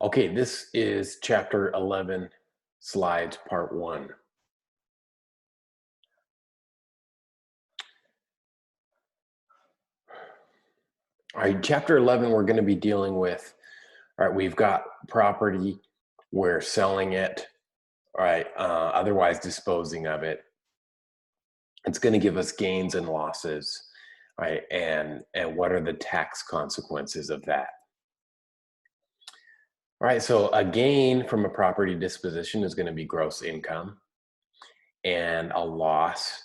Okay, this is Chapter 11, Slides Part 1. All right, Chapter 11, we're going to be dealing with, all right, we've got property, we're selling it, all right, otherwise disposing of it. It's going to give us gains and losses, right, and what are the tax consequences of that? All right, so a gain from a property disposition is going to be gross income, and a loss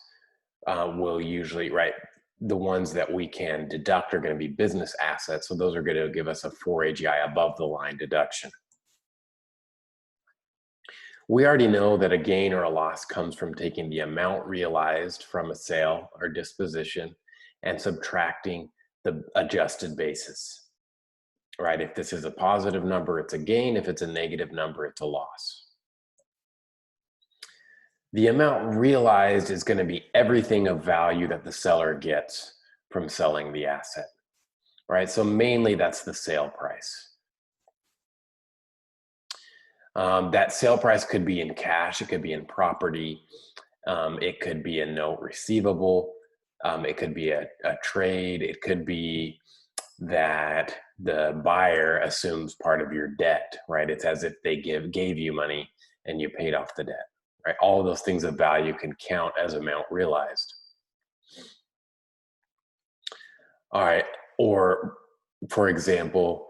will usually, right, the ones that we can deduct are going to be business assets. So those are going to give us a 4 AGI above the line deduction. We already know that a gain or a loss comes from taking the amount realized from a sale or disposition and subtracting the adjusted basis, right? If this is a positive number, it's a gain. If it's a negative number, it's a loss. The amount realized is going to be everything of value that the seller gets from selling the asset, right? So mainly that's the sale price. That sale price could be in cash, it could be in property, it could be a note receivable, it could be a trade, it could be that the buyer assumes part of your debt, right? It's as if they gave you money and you paid off the debt, right? All of those things of value can count as amount realized. All right, or for example,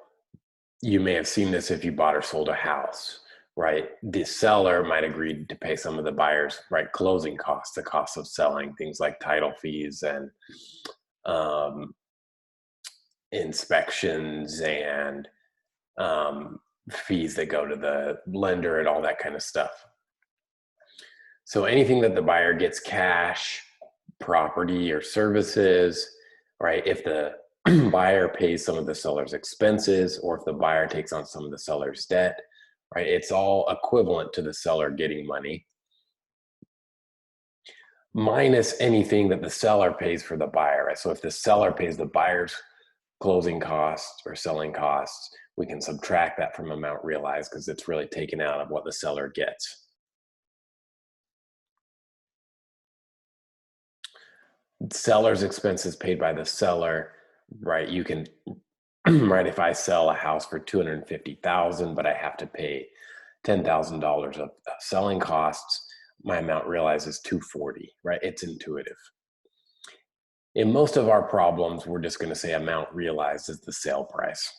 you may have seen this if you bought or sold a house, right? The seller might agree to pay some of the buyer's, right, closing costs, the cost of selling, things like title fees and inspections and fees that go to the lender and all that kind of stuff. So anything that the buyer gets cash, property, or services, right? If the buyer pays some of the seller's expenses, or if the buyer takes on some of the seller's debt, right? It's all equivalent to the seller getting money, minus anything that the seller pays for the buyer, right? So if the seller pays the buyer's closing costs or selling costs, we can subtract that from amount realized because it's really taken out of what the seller gets. Seller's expenses paid by the seller, right? You can, right, if I sell a house for $250,000, but I have to pay $10,000 of selling costs, my amount realized is $240, right? It's intuitive. In most of our problems, we're just going to say amount realized is the sale price.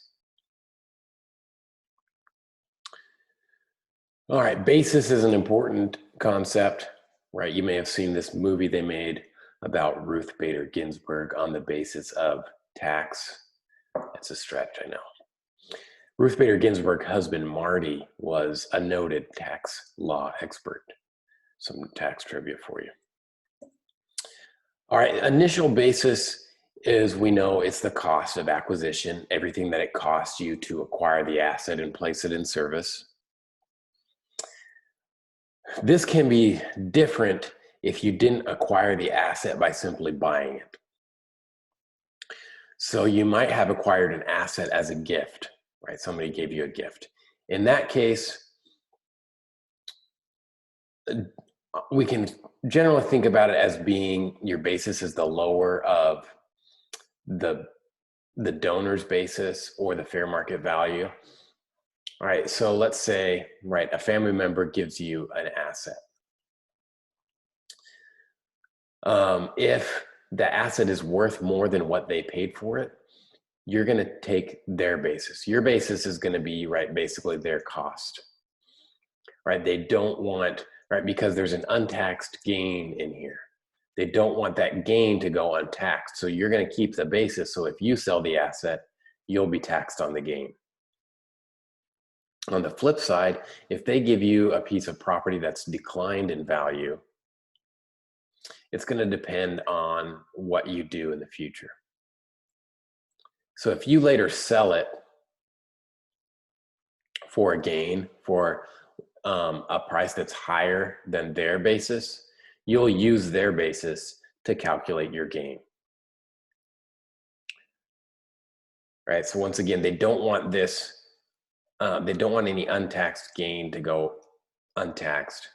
All right, basis is an important concept, right? You may have seen this movie they made about Ruth Bader Ginsburg on the basis of tax. It's a stretch, I know. Ruth Bader Ginsburg's husband, Marty, was a noted tax law expert. Some tax trivia for you. All right, initial basis is, we know it's the cost of acquisition, everything that it costs you to acquire the asset and place it in service. This can be different if you didn't acquire the asset by simply buying it. So you might have acquired an asset as a gift, right? Somebody gave you a gift. In that case, we can generally think about it as being your basis is the lower of the donor's basis or the fair market value. All right, so let's say, right, a family member gives you an asset. If the asset is worth more than what they paid for it, you're going to take their basis. Your basis is going to be, right, basically their cost, right? They don't want, right, because there's an untaxed gain in here. They don't want that gain to go untaxed. So you're going to keep the basis. So if you sell the asset, you'll be taxed on the gain. On the flip side, if they give you a piece of property that's declined in value, it's going to depend on what you do in the future. So if you later sell it for a gain, for a price that's higher than their basis, you'll use their basis to calculate your gain. Right? So once again, they don't want this they don't want any untaxed gain to go untaxed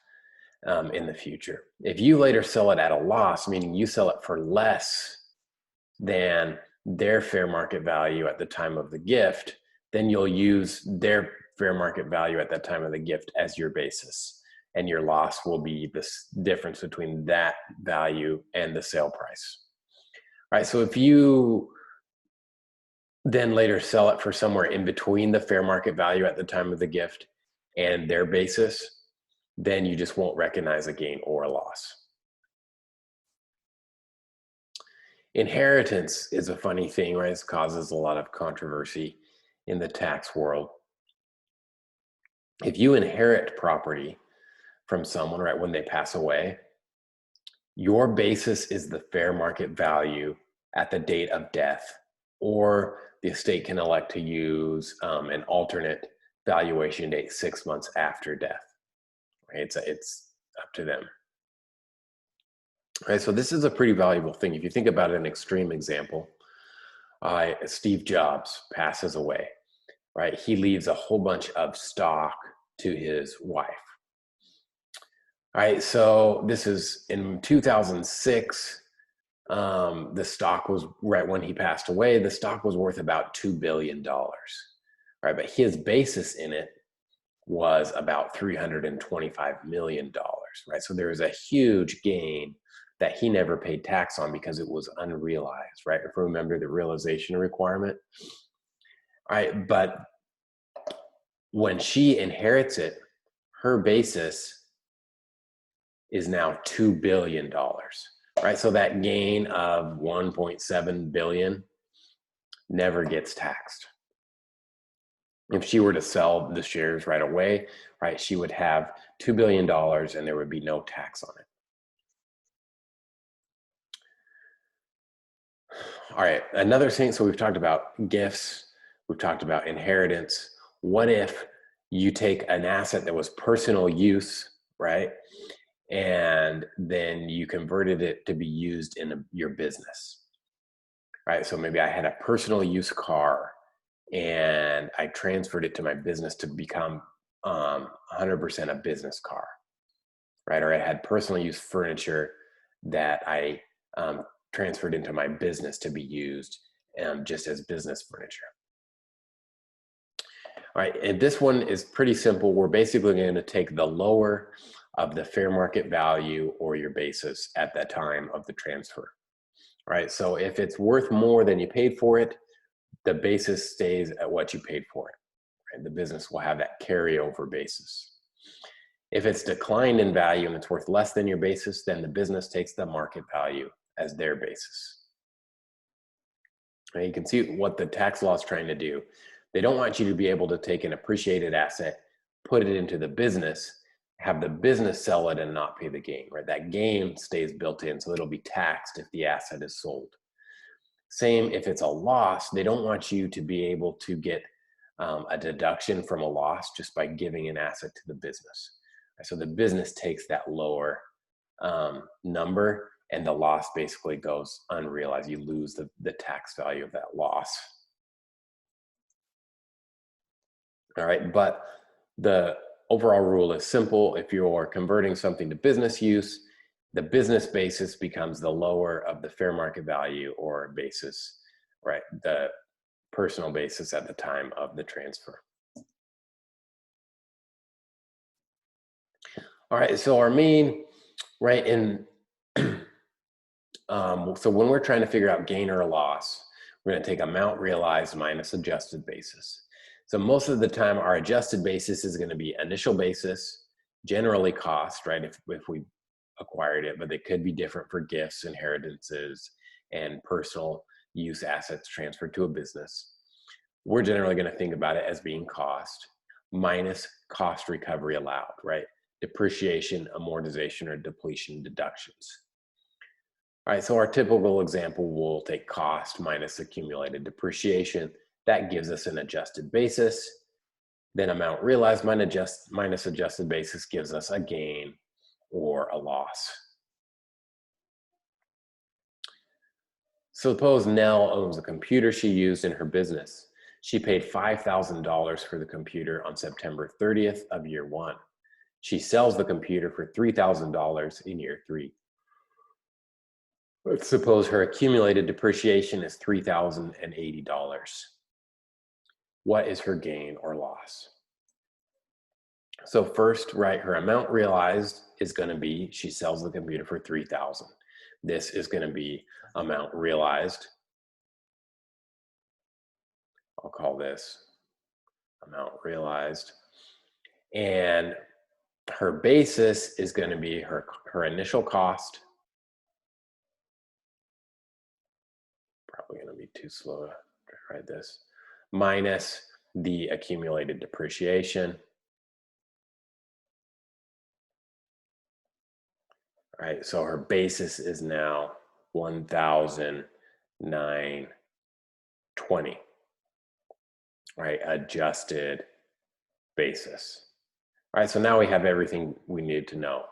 in the future. If you later sell it at a loss, meaning you sell it for less than their fair market value at the time of the gift, then you'll use their fair market value at that time of the gift as your basis. And your loss will be this difference between that value and the sale price. All right, so if you then later sell it for somewhere in between the fair market value at the time of the gift and their basis, then you just won't recognize a gain or a loss. Inheritance is a funny thing, right? It causes a lot of controversy in the tax world. If you inherit property from someone, right, when they pass away, your basis is the fair market value at the date of death, or the estate can elect to use an alternate valuation date 6 months after death. Right? It's up to them. Right, so this is a pretty valuable thing. If you think about an extreme example, Steve Jobs passes away, right? He leaves a whole bunch of stock to his wife. All right, so this is in 2006. The stock was, right when he passed away, the stock was worth about $2 billion, right? But his basis in it was about $325 million, right? So there was a huge gain that he never paid tax on because it was unrealized, right? If you remember the realization requirement, right? But when she inherits it, her basis is now $2 billion, right? So that gain of 1.7 billion never gets taxed. If she were to sell the shares right away, right, she would have $2 billion and there would be no tax on it. All right, another thing, so we've talked about gifts, we've talked about inheritance. What if you take an asset that was personal use, right, and then you converted it to be used in your business, right? So maybe I had a personal use car and I transferred it to my business to become 100% a business car, right? Or I had personal use furniture that I transferred into my business to be used just as business furniture. All right, and this one is pretty simple. We're basically going to take the lower of the fair market value or your basis at that time of the transfer. All right, so if it's worth more than you paid for it, the basis stays at what you paid for it. Right? The business will have that carryover basis. If it's declined in value and it's worth less than your basis, then the business takes the market value as their basis. And you can see what the tax law is trying to do. They don't want you to be able to take an appreciated asset, put it into the business, have the business sell it and not pay the gain, right? That gain stays built in, so it'll be taxed if the asset is sold. Same if it's a loss, they don't want you to be able to get a deduction from a loss just by giving an asset to the business. So the business takes that lower number and the loss basically goes unrealized. You lose the tax value of that loss. All right, but the overall rule is simple. If you're converting something to business use, the business basis becomes the lower of the fair market value or basis, right? The personal basis at the time of the transfer. All right, so our main, right, so when we're trying to figure out gain or loss, we're going to take amount realized minus adjusted basis. So most of the time, our adjusted basis is going to be initial basis, generally cost, right, if we acquired it, but they could be different for gifts, inheritances, and personal use assets transferred to a business. We're generally going to think about it as being cost minus cost recovery allowed, right? Depreciation, amortization, or depletion deductions. All right, so our typical example, we'll take cost minus accumulated depreciation. That gives us an adjusted basis. Then amount realized minus adjusted basis gives us a gain or a loss. Suppose Nell owns a computer she used in her business. She paid $5,000 for the computer on September 30th of year 1. She sells the computer for $3,000 in year 3. Let's suppose her accumulated depreciation is $3,080. What is her gain or loss? So first, right, her amount realized is going to be, she sells the computer for $3,000. This is going to be amount realized. I'll call this amount realized. And her basis is going to be her initial cost. Probably going to be too slow to write this. Minus the accumulated depreciation. All right, so her basis is now 1,920. Right, adjusted basis. All right, so now we have everything we need to know.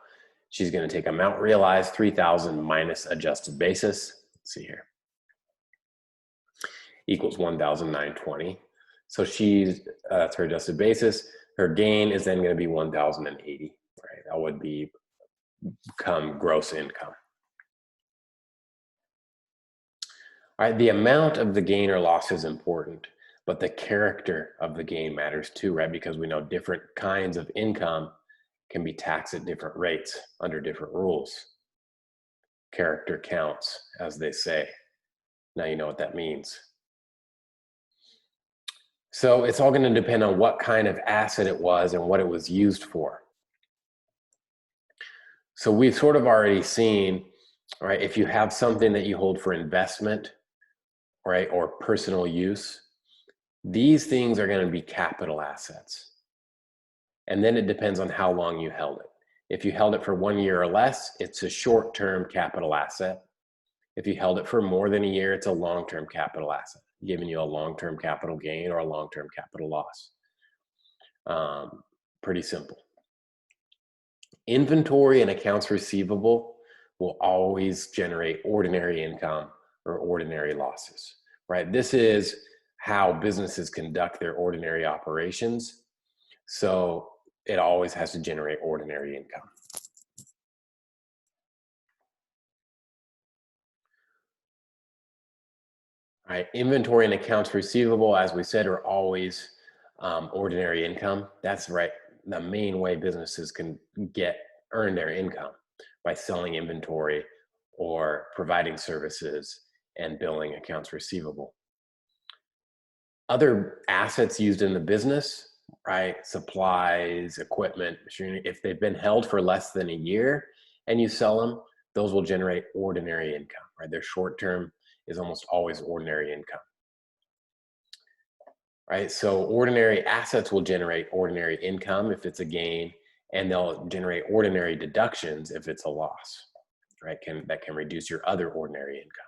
She's going to take amount realized, 3,000 minus adjusted basis. Let's see here. Equals 1,920. So that's her adjusted basis. Her gain is then going to be 1,080. Right, that would become gross income. All right, the amount of the gain or loss is important, but the character of the gain matters too, right? Because we know different kinds of income can be taxed at different rates under different rules. Character counts, as they say. Now you know what that means. So it's all going to depend on what kind of asset it was and what it was used for. So we've sort of already seen, right, if you have something that you hold for investment, right, or personal use, these things are going to be capital assets. And then it depends on how long you held it. If you held it for 1 year or less, it's a short-term capital asset. If you held it for more than a year, it's a long-term capital asset, giving you a long-term capital gain or a long-term capital loss. Pretty simple. Inventory and accounts receivable will always generate ordinary income or ordinary losses, right? This is how businesses conduct their ordinary operations. So it always has to generate ordinary income. All right, inventory and accounts receivable, as we said, are always ordinary income. That's right, the main way businesses can earn their income, by selling inventory or providing services and billing accounts receivable. Other assets used in the business, right, supplies, equipment, machinery, if they've been held for less than a year and you sell them, those will generate ordinary income, right? Their short term is almost always ordinary income. Right, so ordinary assets will generate ordinary income if it's a gain, and they'll generate ordinary deductions if it's a loss, right? That can reduce your other ordinary income.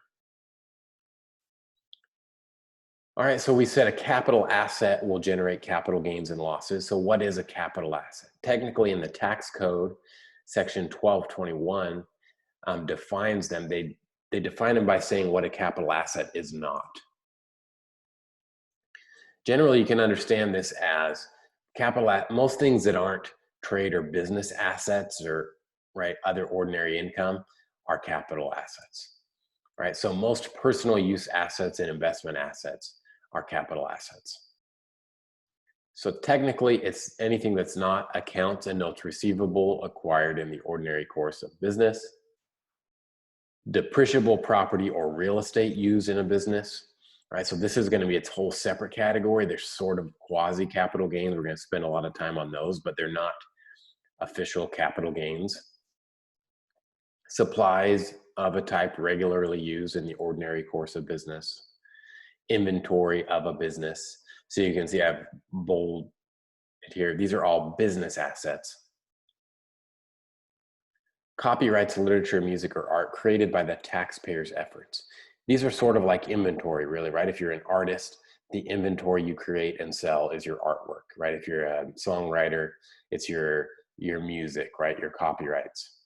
All right, so we said a capital asset will generate capital gains and losses. So what is a capital asset? Technically in the tax code, section 1221 defines them. They define them by saying what a capital asset is not. Generally, you can understand this as most things that aren't trade or business assets or right other ordinary income are capital assets, right? So most personal use assets and investment assets are capital assets. So technically, it's anything that's not accounts and notes receivable acquired in the ordinary course of business. Depreciable property or real estate used in a business. Right, so this is going to be its whole separate category. They're sort of quasi capital gains. We're going to spend a lot of time on those, but they're not official capital gains. Supplies of a type regularly used in the ordinary course of business. Inventory of a business. So you can see I have bold here. These are all business assets. Copyrights, literature, music, or art created by the taxpayer's efforts. These are sort of like inventory, really, right? If you're an artist, the inventory you create and sell is your artwork, right? If you're a songwriter, it's your music, right? Your copyrights.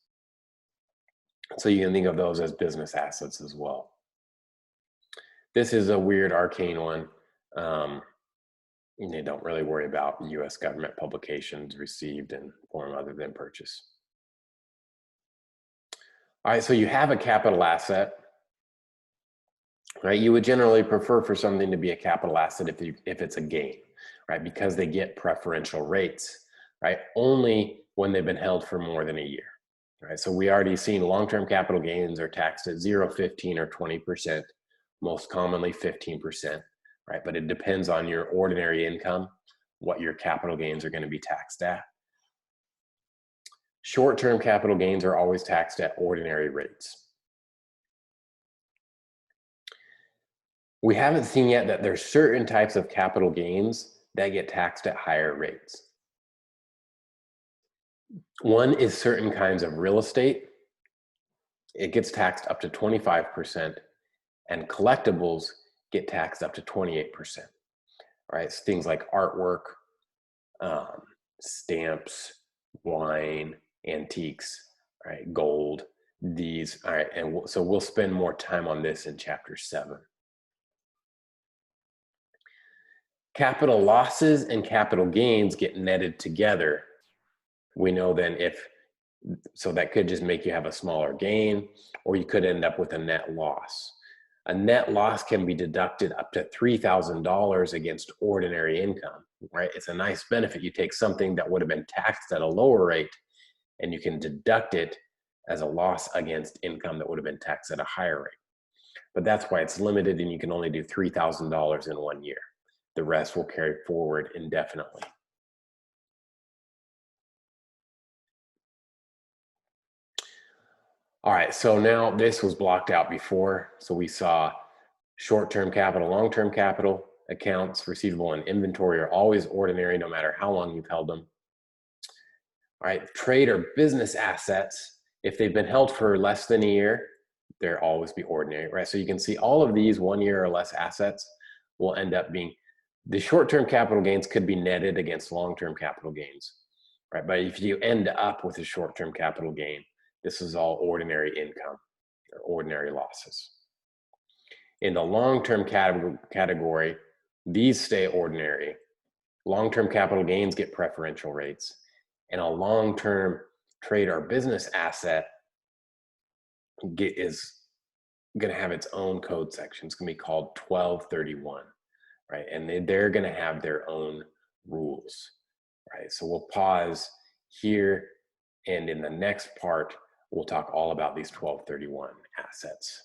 So you can think of those as business assets as well. This is a weird arcane one. And they don't really worry about US government publications received in form other than purchase. All right, so you have a capital asset, right? You would generally prefer for something to be a capital asset if it's a gain, right? Because they get preferential rates, right? Only when they've been held for more than a year, right? So we already seen long-term capital gains are taxed at 0, 15, or 20%, most commonly 15%, right? But it depends on your ordinary income, what your capital gains are going to be taxed at. Short-term capital gains are always taxed at ordinary rates. We haven't seen yet that there's certain types of capital gains that get taxed at higher rates. One is certain kinds of real estate. It gets taxed up to 25%, and collectibles get taxed up to 28%, right? So things like artwork, stamps, wine, antiques, right? Gold, these, all right, and so we'll spend more time on this in chapter 7. Capital losses and capital gains get netted together. We know then so that could just make you have a smaller gain, or you could end up with a net loss. A net loss can be deducted up to $3,000 against ordinary income, right? It's a nice benefit. You take something that would have been taxed at a lower rate and you can deduct it as a loss against income that would have been taxed at a higher rate. But that's why it's limited, and you can only do $3,000 in 1 year. The rest will carry forward indefinitely. All right, so now this was blocked out before. So we saw short-term capital, long-term capital, accounts receivable, and inventory are always ordinary no matter how long you've held them. All right, trade or business assets, if they've been held for less than a year, they'll always be ordinary, right? So you can see all of these 1 year or less assets will end up being, the short-term capital gains could be netted against long-term capital gains, right? But if you end up with a short-term capital gain, this is all ordinary income or ordinary losses. In the long-term category, these stay ordinary. Long-term capital gains get preferential rates, and a long-term trade or business asset is going to have its own code section. It's going to be called 1231, right? And they're going to have their own rules, right? So we'll pause here, and in the next part, we'll talk all about these 1231 assets.